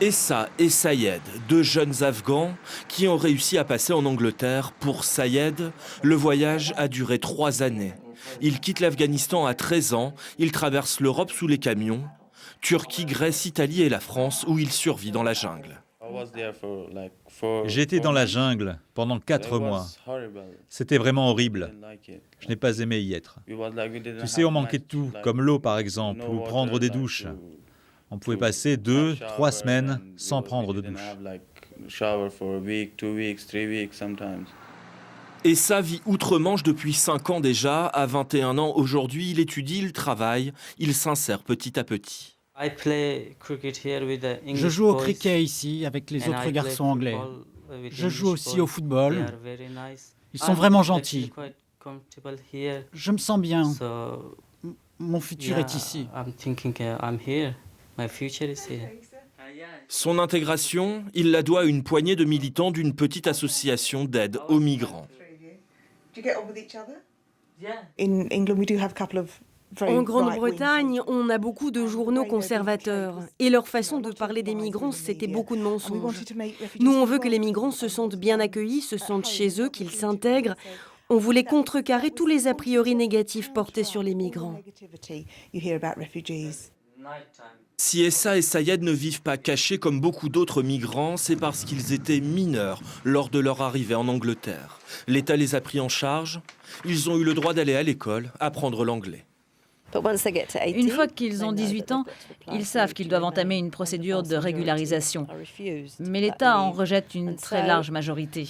Essa et Sayed, deux jeunes Afghans qui ont réussi à passer en Angleterre. Pour Sayed, le voyage a duré 3 années. Il quitte l'Afghanistan à 13 ans, il traverse l'Europe sous les camions, Turquie, Grèce, Italie et la France, où il survit dans la jungle. J'étais dans la jungle pendant 4 mois. C'était vraiment horrible. Je n'ai pas aimé y être. Tu sais, on manquait de tout, comme l'eau par exemple, ou prendre des douches. On pouvait passer 2, 3 semaines sans prendre de douche. Essa vit outre-Manche depuis 5 ans déjà. À 21 ans aujourd'hui, il étudie, il travaille, il s'insère petit à petit. Je joue au cricket ici avec les autres garçons anglais. Je joue aussi au football. Ils sont vraiment gentils. Je me sens bien. Mon futur est ici. Son intégration, il la doit à une poignée de militants d'une petite association d'aide aux migrants. En Grande-Bretagne, on a beaucoup de journaux conservateurs. Et leur façon de parler des migrants, c'était beaucoup de mensonges. Nous, on veut que les migrants se sentent bien accueillis, se sentent chez eux, qu'ils s'intègrent. On voulait contrecarrer tous les a priori négatifs portés sur les migrants. Si Essa et Sayed ne vivent pas cachés comme beaucoup d'autres migrants, c'est parce qu'ils étaient mineurs lors de leur arrivée en Angleterre. L'État les a pris en charge. Ils ont eu le droit d'aller à l'école, apprendre l'anglais. Une fois qu'ils ont 18 ans, ils savent qu'ils doivent entamer une procédure de régularisation. Mais l'État en rejette une très large majorité.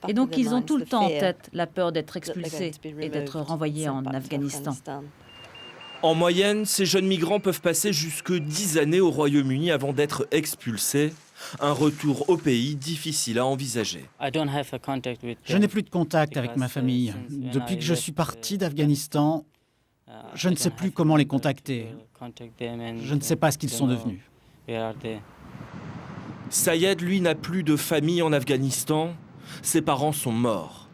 Et donc ils ont tout le temps en tête la peur d'être expulsés et d'être renvoyés en Afghanistan. En moyenne, ces jeunes migrants peuvent passer jusque 10 années au Royaume-Uni avant d'être expulsés. Un retour au pays difficile à envisager. Je n'ai plus de contact avec ma famille. Depuis que je suis parti d'Afghanistan, je ne sais plus comment les contacter. Je ne sais pas ce qu'ils sont devenus. Sayed, lui, n'a plus de famille en Afghanistan. Ses parents sont morts.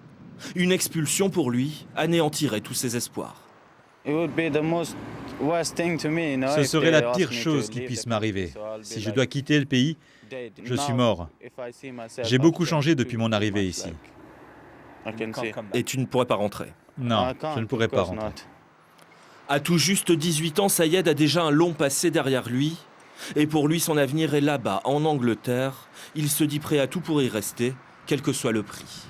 Une expulsion pour lui anéantirait tous ses espoirs. Ce serait la pire chose qui puisse m'arriver. Si je dois quitter le pays, je suis mort. J'ai beaucoup changé depuis mon arrivée ici. Et tu ne pourrais pas rentrer? Non, je ne pourrais pas rentrer. À tout juste 18 ans, Sayed a déjà un long passé derrière lui. Et pour lui, son avenir est là-bas, en Angleterre. Il se dit prêt à tout pour y rester, quel que soit le prix.